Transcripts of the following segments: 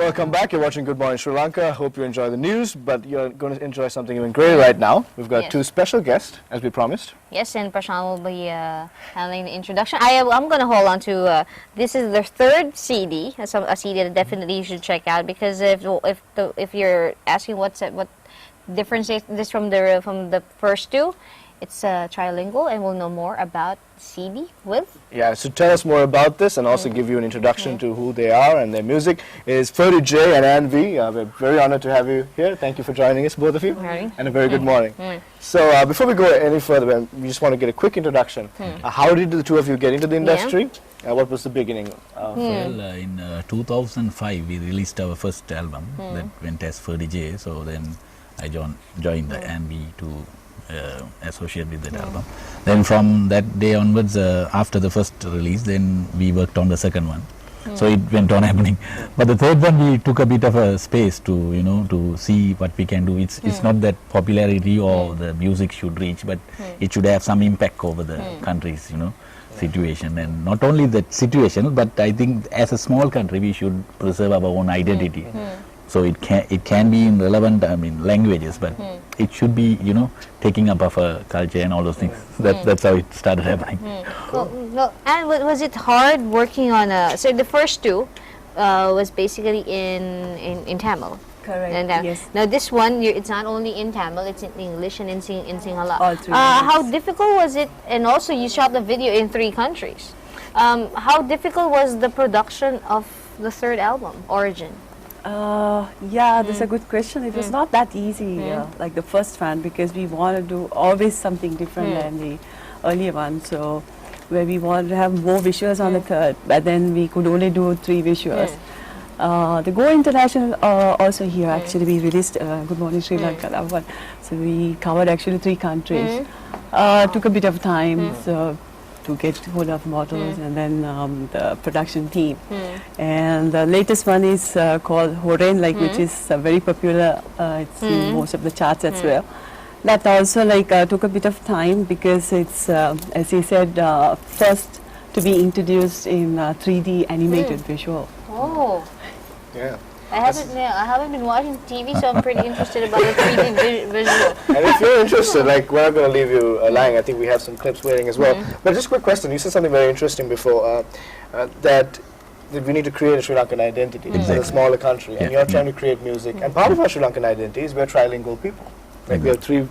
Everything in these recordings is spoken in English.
welcome back. You're watching Good Morning Sri Lanka. Hope you enjoy the news, but you're going to enjoy something even greater right now. We've got two special guests, as we promised. Yes, and Prashant will be handling the introduction. I'm going to hold on to, this is their third CD, a CD that definitely you should check out, because if you're asking what differentiates this from the first two, it's trilingual, and we'll know more about CD with. Yeah, so tell us more about this and also give you an introduction to who they are and their music. Is Ferdy J and Ann V. We're very honored to have you here. Thank you for joining us, both of you. And a very good morning. So before we go any further, we just want to get a quick introduction. How did the two of you get into the industry? What was the beginning? Well, in 2005 we released our first album that went as Ferdy J. So then I joined the Ann V to associate with that album. Then from that day onwards, after the first release, then we worked on the second one. So it went on happening. But the third one, we took a bit of a space to to see what we can do. It's not that popularity or the music should reach, but it should have some impact over the country's situation. And not only that situation, but I think as a small country, we should preserve our own identity. So it can be in relevant languages, but it should be taking up of a culture and all those things. That's how it started happening. Well, and was it hard working on so the first two was basically in Tamil. Correct. And, yes. Now this one, it's not only in Tamil; it's in English and in Sinhala. All three. How difficult was it? And also, you shot the video in 3 countries. How difficult was the production of the third album, Origin? Yeah, that's a good question. It was not that easy like the first one, because we want to do always something different than the earlier one. So where we wanted to have more visuals on the third, but then we could only do 3 visuals. The Go International also here actually we released Good Morning Sri Lanka, that one. So we covered actually 3 countries. Took a bit of time to get hold of models and then the production team. And the latest one is called Horen, which is very popular. It's in most of the charts as well. That also took a bit of time, because it's, as he said, first to be introduced in 3D animated visual. Oh. Yeah. I haven't been watching TV, so I'm pretty interested about the 3D visual. And if you're interested, we're not going to leave you lying. I think we have some clips waiting as well. But just a quick question. You said something very interesting before, that we need to create a Sri Lankan identity as a smaller country. And you're trying to create music. And part of our Sri Lankan identity is we're trilingual people. We have three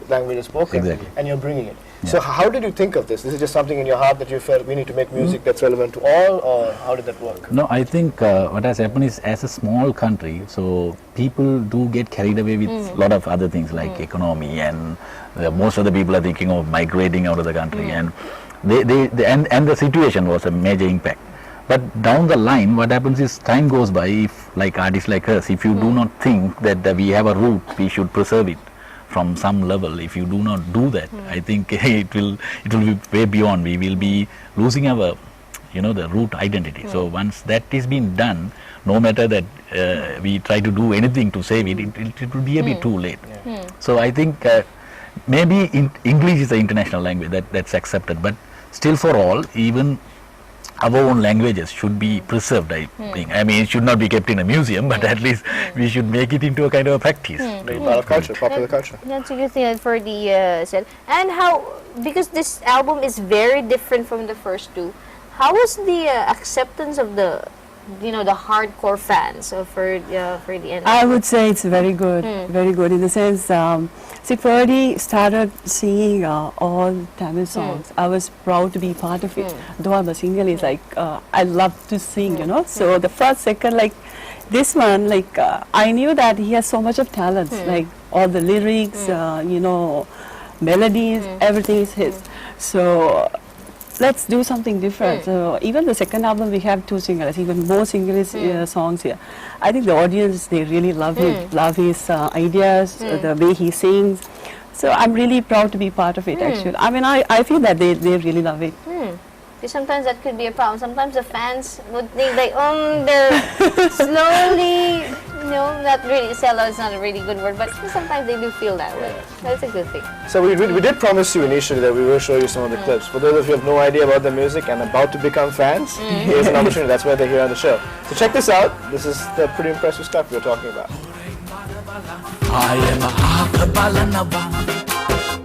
languages spoken, and you're bringing it. So how did you think of this? Is it just something in your heart that you felt we need to make music that's relevant to all, or how did that work? No, I think what has happened is, as a small country, so people do get carried away with a lot of other things like economy, and most of the people are thinking of migrating out of the country, and the situation was a major impact. But down the line, what happens is, time goes by, if like artists like us, if you do not think that we have a root, we should preserve it from some level. If you do not do that, I think it will be way beyond. We will be losing our the root identity. So once that is being done, no matter that we try to do anything to save it, it will be a bit too late. So I think maybe English is the international language that's accepted, but still for all, even our own languages should be preserved, I think. I mean, it should not be kept in a museum, but at least we should make it into a kind of a practice. Part of culture, popular culture. That's a good thing that Ferdy said. And because this album is very different from the first two, how was the acceptance of the hardcore fans of Ferdy? And I would say it's very good, very good, in the sense, Ferdy started singing all Tamil songs. I was proud to be part of it. Though I'm a Sinhalese, I love to sing, So the first, second, this one, I knew that he has so much of talent, all the lyrics, melodies, everything is his. So let's do something different. So even the second album, we have 2 Sinhalese, even more Sinhalese songs here. I think the audience, they really love him, love his ideas, the way he sings. So I'm really proud to be part of it, actually. I mean, I feel that they really love it. Sometimes that could be a problem. Sometimes the fans would think they're slowly No, not really. Sellout is not a really good word, but sometimes they do feel that way. That's a good thing. So we did promise you initially that we will show you some of the clips. For those of you who have no idea about the music and about to become fans, here's an opportunity. That's why they're here on the show. So check this out. This is the pretty impressive stuff we're talking about. I am a Akabalanaba,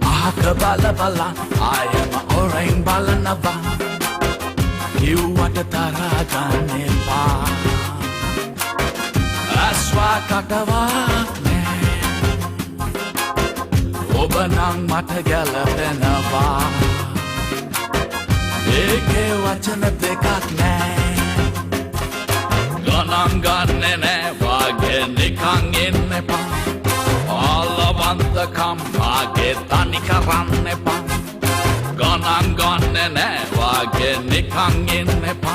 Akabalabala, I am a Orang Balanaba, you want a Taraganeba, Aswa Katavane, Obanang Matagalapenaba, Eke Wachana Dekatne, Gananganene, Wagenikang in Nepal. Alavantakam vage tanikaranne pa Gananganne vage nikanginne pa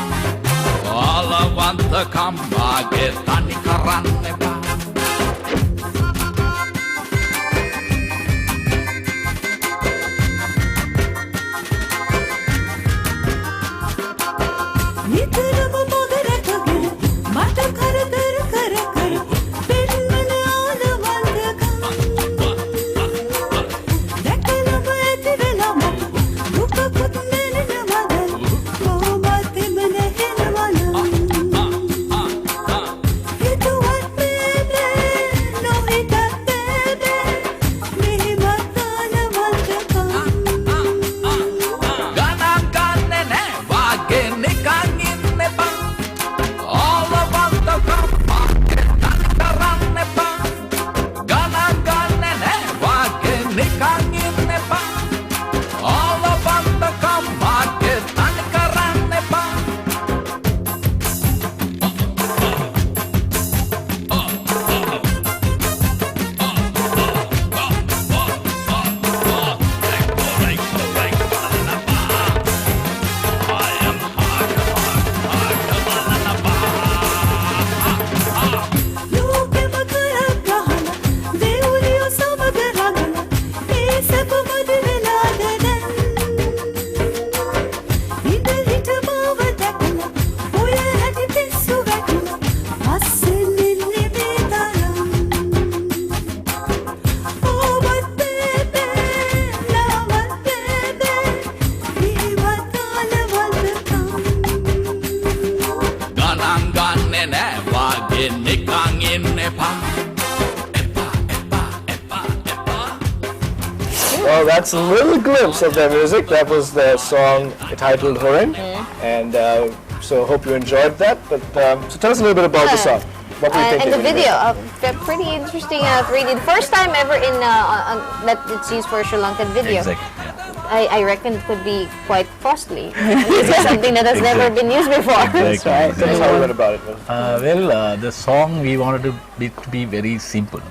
Alavantakam vage tanikaranne pa නිතරම මග රැකගෙන මට කරදර කර කර පෙන්වන ආලවන්දකම් දැකලම ඇති වෙලම දුකකුත් නැනෙනවද කොහොමත් එම නැහෙනවනම් හිතුවත් බේබේ නොහිතත් බේබේ මෙහෙමත් ආලවන්දකම් Gananganne vage nikanginne pa Alavantakam vage tanikaranne pa Gananganne vage nikanginne pa Alavantakam vage tanikaranne pa ලෝකෙම කරක් ගහන දෙව්ලියෝ සමග රඟන ඒ සැපමද වෙලාද දැන් ඉඳ හිට මාව දැකලා ඔය හැටි පිස්සු වැටුණා අස්සෙන් ඉන්නේ මේ තරම් ඕවත් බේබේ නාවත් බේබේ මේවත් ආලවන්දකම් Gananganne vage nikanginne pa Epa, epa, epa, epa Well, that's a little glimpse of their music. That was the song titled Horen. And so hope you enjoyed that. But so tell us a little bit about the song. What were you thinking? And the when you video, heard pretty interesting. 3D. The first time ever in that it's used for a Sri Lankan video. Exactly. Yeah. I reckon it could be quite costly. This is something that has never been used before. Exactly. it? Tell us how you went about it. The song we wanted to be very simple.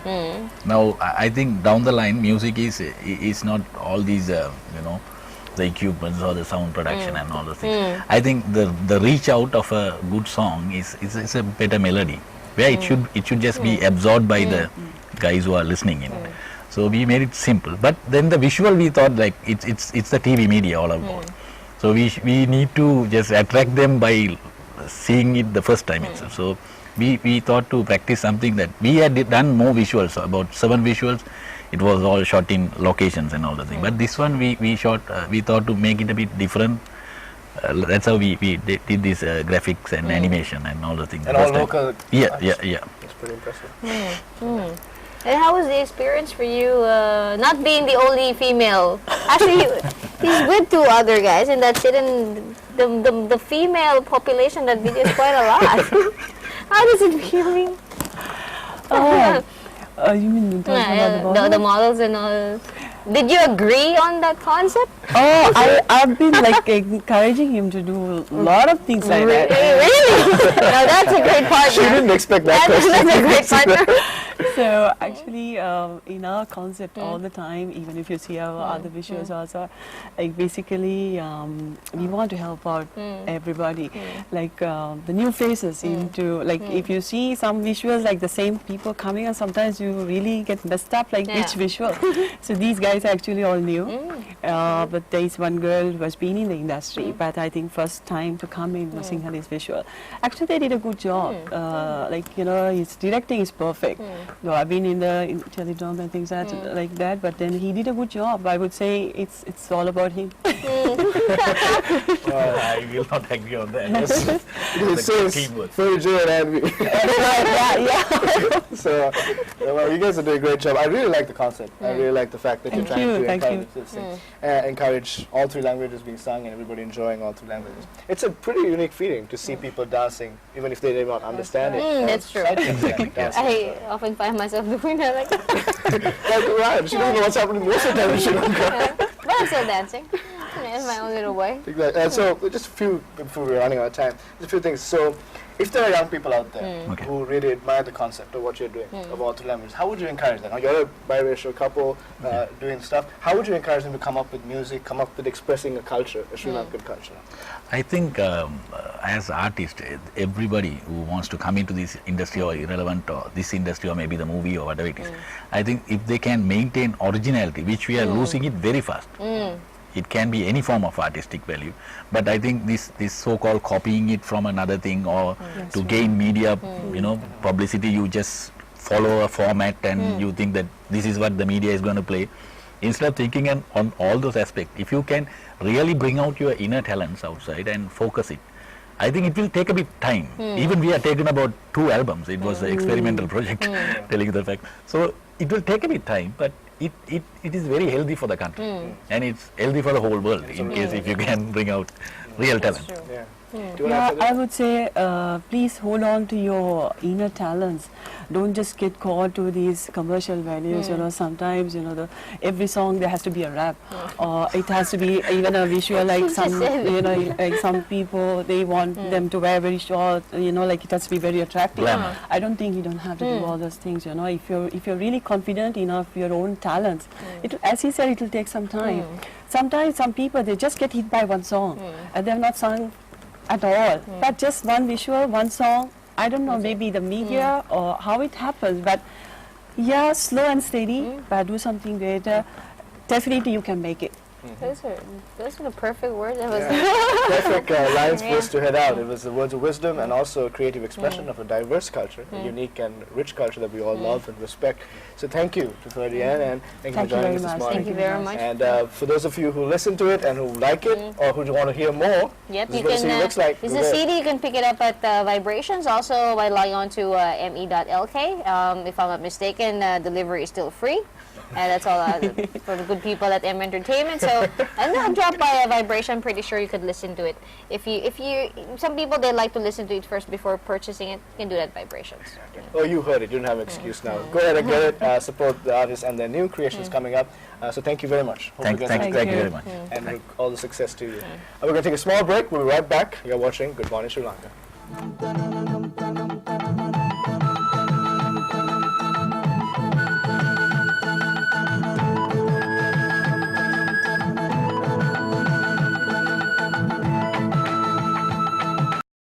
Now, I think down the line, music is not all these, the equipments or the sound production and all those things. I think the reach out of a good song is a better melody, where it should just be absorbed by the guys who are listening in. So we made it simple, but then the visual we thought like it's the TV media all about. So we need to just attract them by seeing it the first time itself. So we thought to practice something that we had done more visuals, about 7 visuals. It was all shot in locations and all the thing. But this one we shot. We thought to make it a bit different. That's how we did this graphics and animation and all the things. And all First time. local. Yeah. It's pretty impressive. And how was the experience for you, not being the only female? Actually, he's with 2 other guys, and that's it. And the female population that video is quite a lot. How does it feel? You mean The models and all. Did you agree on that concept? I've been like encouraging him to do a lot of things like that. Really? Now that's a great partner. She didn't expect that question. That's a great partner. So actually, in our concept all the time, even if you see our other visuals also, like basically we want to help out everybody. Like the new faces into, like if you see some visuals like the same people coming, and sometimes you really get messed up like which visual. So these guys are actually all new. But there is one girl who has been in the industry, but I think first time to come in Sinhalese visual. Actually, they did a good job. Like, you know, his directing is perfect. So I've been in the teledrome and things like that, but then he did a good job. I would say it's all about him. I will not agree on that. It says Ferdy and Anvi. So, well, you guys are doing a great job. I really like the concept. I really like the fact that you're trying to encourage this thing. Encourage all three languages being sung and everybody enjoying all three languages. It's a pretty unique feeling to see people dancing, even if they do not understand it. That's true. I often find myself doing that. Like, Right, she doesn't know what's happening most of the time in Sri Lanka. but I'm still dancing. It's my own little way. Exactly. So, just a few, before we're running out of time, just a few things. So, if there are young people out there who really admire the concept of what you're doing, of all three languages, how would you encourage them? Now, you're a biracial couple doing stuff. How would you encourage them to come up with music, come up with expressing a culture, a Sri Lankan culture? I think as artists, everybody who wants to come into this industry or irrelevant or this industry or maybe the movie or whatever it is, I think if they can maintain originality, which we are losing it very fast. It can be any form of artistic value, but I think this so-called copying it from another thing or to gain media, you know, publicity, you just follow a format and you think that this is what the media is going to play. Instead of thinking on all those aspects, if you can really bring out your inner talents outside and focus it, I think it will take a bit time. Even we have taken about 2 albums. It was an experimental project, telling the fact. So it will take a bit time, but it is very healthy for the country and it's healthy for the whole world in case if you can bring out real talent. Yeah, I would say please hold on to your inner talents. Don't just get caught to these commercial values. You know, sometimes, you know, every song there has to be a rap, or it has to be even a visual. Like some, you know, like some people they want them to wear very short. You know, like it has to be very attractive. I don't think you don't have to do all those things. You know, if you're really confident enough your own talents, as he said, it will take some time. Sometimes some people they just get hit by one song and they've not sung at all, but just one visual, one song. I don't know, maybe the media or how it happens, but yeah, slow and steady, but do something greater. Definitely you can make it. Those are the perfect words. That was Perfect lines for us to head out. It was the words of wisdom and also a creative expression of a diverse culture, a unique and rich culture that we all love and respect. So thank you to Ferdy and thank you for joining us this morning. Thank you very much. And for those of you who listen to it and who like it or who want to hear more, yep, this you is what the CD can. looks like. This is a CD. You can pick it up at Vibrations. Also, by logging on to me.lk. If I'm not mistaken, delivery is still free. And that's all for the good people at M Entertainment. So, and then drop by a Vibration. I'm pretty sure you could listen to it. If you, some people they like to listen to it first before purchasing it. You can do that at Vibrations. Oh, you heard it. You don't have an excuse now. Go ahead and get it. Support the artists and their new creations coming up. So thank you very much. Thank you very much. And all the success to you. We're going to take a small break. We'll be right back. You're watching Good Morning Sri Lanka.